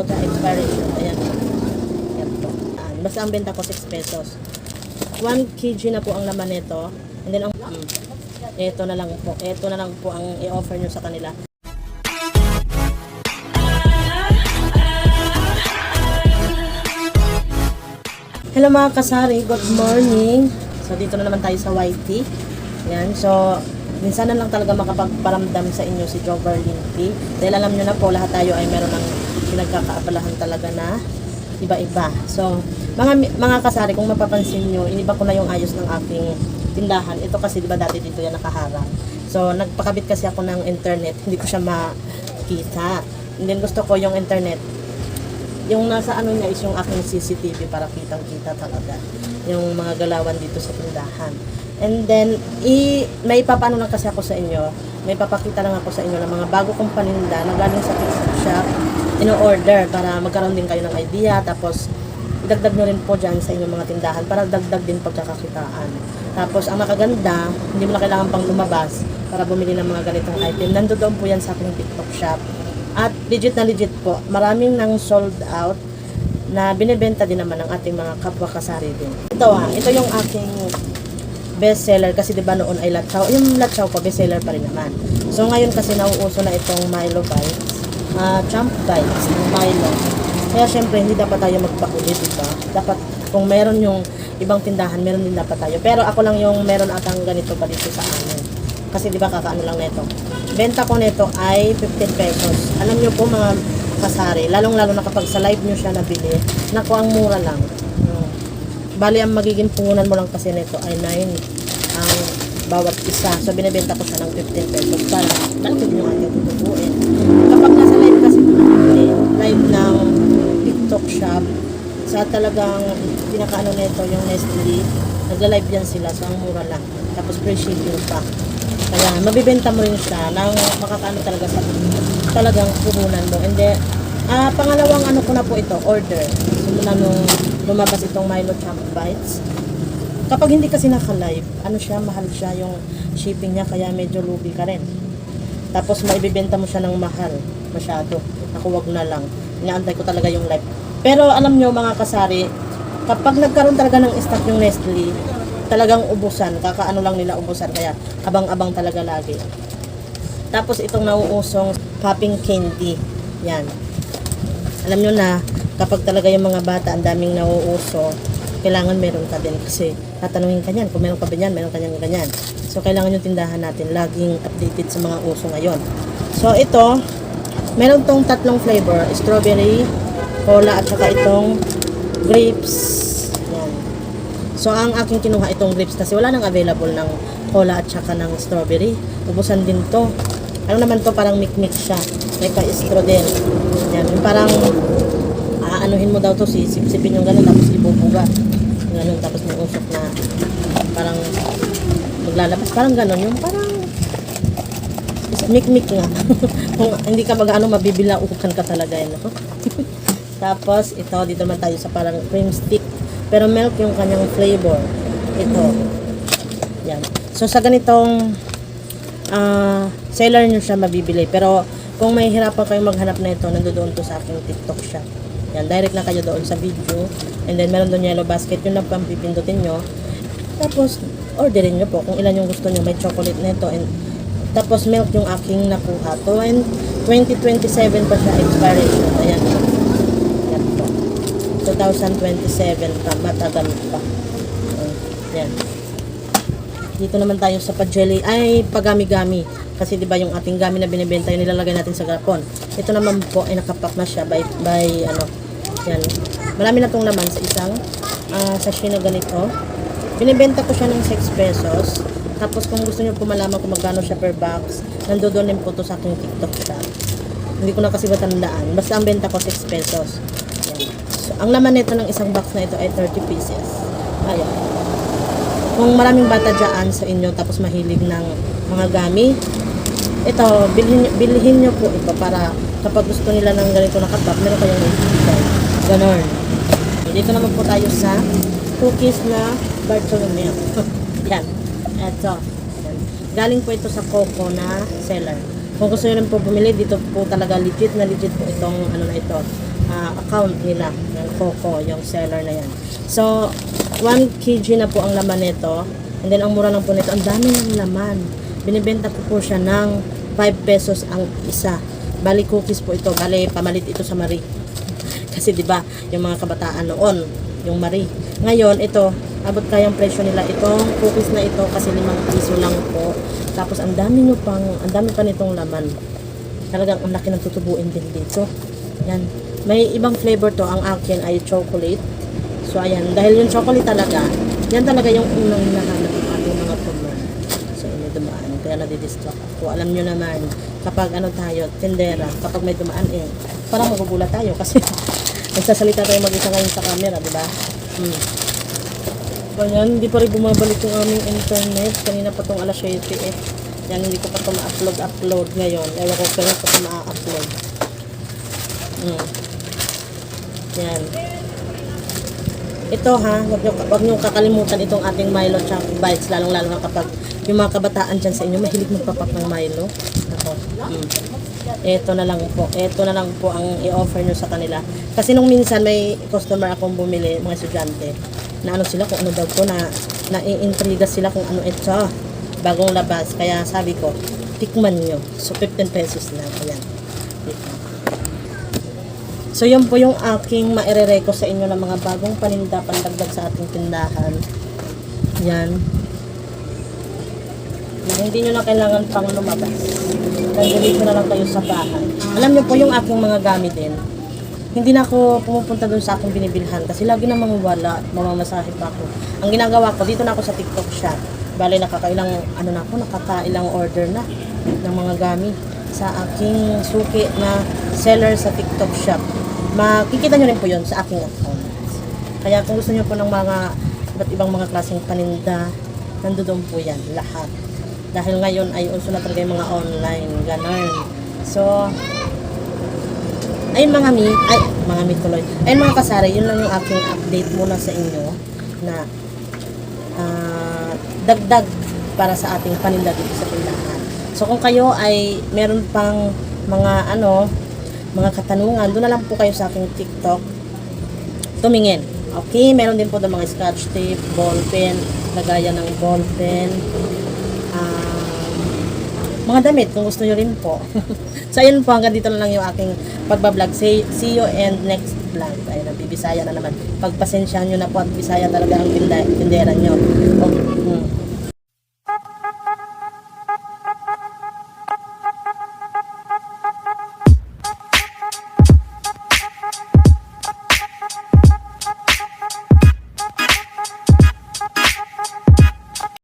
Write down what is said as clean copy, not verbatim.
siya, expiration. Ayan. Yan po. Basta ang benta ko 6 pesos. 1 kg na po ang laman nito. And then, ito na lang po. Ito na lang po ang i-offer nyo sa kanila. Hello mga kasari, good morning. So dito na naman tayo sa YT. Yan, so minsan na lang talaga makapagparamdam sa inyo si Joverlyn P. Dahil alam nyo na po, lahat tayo ay meron ng pinagkakaabalahan talaga na iba-iba. So mga kasari, kung mapapansin nyo, iniba ko na yung ayos ng aking tindahan. Ito kasi diba dati dito yan nakaharang. So nagpakabit kasi ako ng internet, hindi ko siya makita. And then gusto ko yung internet, yung nasa ano niya is yung aking CCTV para kitang-kita talaga yung mga galawan dito sa tindahan. And then, may papaano lang kasi ako sa inyo, may papakita lang ako sa inyo ng mga bago kong paninda na galing sa TikTok shop, ino-order para magkaroon din kayo ng idea, tapos idagdag nyo rin po dyan sa inyong mga tindahan para dagdag din pagkakakitaan. Tapos, ang makaganda, hindi mo na kailangan pang lumabas para bumili ng mga ganitong item. Nandoon po yan sa aking TikTok shop. At legit na legit po, maraming nang sold out na binibenta din naman ng ating mga kapwa kasari din. Ito yung aking best seller kasi 'di ba noon ay latsaw. Yung latsaw ko best seller pa rin naman. So ngayon kasi nauuso na itong Milo Bites, Champ Bites ng Milo. Kaya syempre hindi dapat tayo magpahuli, di ba? Dapat kung meron yung ibang tindahan, meron din dapat tayo. Pero ako lang yung meron atang ganito pa dito sa amin. Kasi di ba kakaano lang nito. Benta ko nito ay 15 pesos. Alam nyo po mga kasari, lalong-lalo na kapag sa live nyo siya nabili, naku, ang mura lang. Bali, ang magiging puhunan mo lang kasi nito ay 9 ang bawat isa. So, binibenta ko siya ng 15 pesos para talagang yung ating tutubuin. Kapag nasa live kasi live ng TikTok shop, sa talagang pinakaano nito yung Nestle, nagla-live yan sila, so ang mura lang. Tapos free shipping pa. Kaya mabibenta mo rin siya nang makakaano talaga sa talagang puhunan mo. And then, pangalawang ano ko na po ito, order. Simula nung lumabas itong Milo Champ Bites. Kapag hindi kasi naka-live, ano siya, mahal siya yung shipping niya, kaya medyo lugi ka rin. Tapos maibibenta mo siya ng mahal, masyado. Ako wag na lang. Inaantay ko talaga yung live. Pero alam nyo mga kasari, kapag nagkaroon talaga ng stock yung Nestle, talagang ubusan, kakaano lang nila ubusan, kaya abang-abang talaga lagi. Tapos itong nauusong popping candy, yan. Alam nyo na, kapag talaga yung mga bata, ang daming nauuso, kailangan meron ka din kasi tatanungin ka yan, kung meron ka ba yan, meron ka yan, ganyan. So kailangan yung tindahan natin laging updated sa mga uso ngayon. So ito, meron tong tatlong flavor, strawberry, cola, at saka itong grapes. So, ang aking kinuha itong grapes kasi wala nang available ng cola at saka ng strawberry. Ubusan din to. Ano naman to, parang mix-mix siya. May ka-istro din. Yan, yung parang aanuhin mo daw to, sipsipin yung gano'n, tapos ibubuga. Gano'n, tapos may usok na parang maglalabas. Parang gano'n, yung parang mik-mik nga. Kung hindi ka mag-ano, mabibilaukan ka talaga yun. No? Tapos, ito, dito naman tayo sa parang cream stick. Pero milk yung kanyang flavor. Ito. Yan. So, sa ganitong seller nyo siya mabibili. Pero, kung may hirapan kayong maghanap na ito, nandoon to sa aking TikTok shop. Yan. Direct na kayo doon sa video. And then, meron doon yellow basket. Yun lang pang pipindutin nyo. Tapos, orderin nyo po kung ilan yung gusto nyo. May chocolate na ito. And, tapos, milk yung aking nakuha. To, and 2027 pa siya expiration. Ayan. 2027 pa, matagal pa. Yan. Dito naman tayo sa pa-jelly, ay pagami-gami. Kasi 'di ba yung ating gami na binebenta yung nilalagay natin sa garapon. Ito naman po ay nakapack na siya by ano. Yan. Marami na tong laman sa isang sachet na ganito. Binebenta ko siya ng 6 pesos. Tapos kung gusto niyo po malaman kung magkano siya per box, nandoon din po to sa aking TikTok shop. Hindi ko na kasi matandaan. Basta ang benta ko 6 pesos. So, ang laman nito ng isang box na ito ay 30 pieces. Ayan. Kung maraming bata dyan sa inyo tapos mahilig ng mga gami, ito, bilhin nyo po ito para kapag gusto nila ng ganito na kapak, meron kayong maibigay. Ganon. Dito naman po tayo sa cookies na Bartolomeo. Yan. Ito. Yan. Galing po ito sa Coco na seller. Kung gusto nyo rin po bumili, dito po talaga legit po itong ano na ito, account nila ng Coco, yung seller na yan. So, 1 kg na po ang laman nito. And then, ang mura lang po nito, ang dami ng laman. Binibenta ko po siya ng 5 pesos ang isa. Bali cookies po ito, bali pamalit ito sa Marie. Kasi 'di ba, yung mga kabataan noon, yung Marie. Ngayon ito, abot kayang presyo nila itong cookies na ito kasi 5 piso lang po. Tapos ang dami pa nitong laman. Talagang ang laki ng tutubuin din dito. Yan. May ibang flavor to, ang akin ay chocolate. So ayan, dahil yung chocolate talaga, yan talaga yung unang hinahanap ng ating mga tumer. So inyo dumaan, kaya nadidistract ako. Alam nyo naman, kapag ano tayo, tindera, kapag may dumaan parang magugulat tayo kasi nagsasalita tayo mag-isa ngayon sa camera, di ba? Ayan, hindi pa rin bumabalik yung aming internet. Kanina pa tong alas 7 eh. Yan, hindi ko pa ito ma-upload ngayon. Ewan ko pero pa ito ma-upload. Yan. Ito ha, wag nyo kakalimutan itong ating Milo Chunk Bites, lalong-lalo na kapag yung mga kabataan dyan sa inyo, mahilig magpapak ng Milo. Ako. Ito na lang po ang i-offer nyo sa kanila. Kasi nung minsan may customer akong bumili, mga estudyante, na ano sila kung ano daw po, na i-intriga sila kung ano ito, bagong labas. Kaya sabi ko, tikman nyo. So 15 pesos lang. Ayan. So yun po yung aking maire-reco sa inyo ng mga bagong paninda, pandagdag sa ating tindahan. Yan. Hindi nyo na kailangan pang lumabas. Nandito na lang kayo sa bahay. Alam nyo po yung aking mga gamit din. Hindi na ako pumupunta dun sa aking binibilhan kasi lagi namang wala, mamamasahe pa ako. Ang ginagawa ko, dito na ako sa TikTok shop. Bale, nakakailang order na ng mga gamit sa aking suki na seller sa TikTok shop. Makikita nyo rin po yun sa aking account. Kaya kung gusto nyo po ng mga iba't ibang mga klaseng paninda, nandoon po yan, lahat. Dahil ngayon ay uso na talaga yung mga online, ganun. So, ayun mga tuloy. Ayun mga kasari, yun lang yung aking update muna sa inyo na dagdag para sa ating paninda dito sa tindahan. So, kung kayo ay meron pang mga katanungan, doon na lang po kayo sa aking TikTok tumingin. Okay, meron din po doon mga scotch tape, ballpen, lagayan ng ballpen, mga damit kung gusto nyo rin po. So ayun po, hanggang dito na lang yung aking pagbablog. See you and next vlog. Ayun, Bibisaya na naman. Pagpasensyahan nyo na po at Bisaya talaga ang tindera nyo. Okay.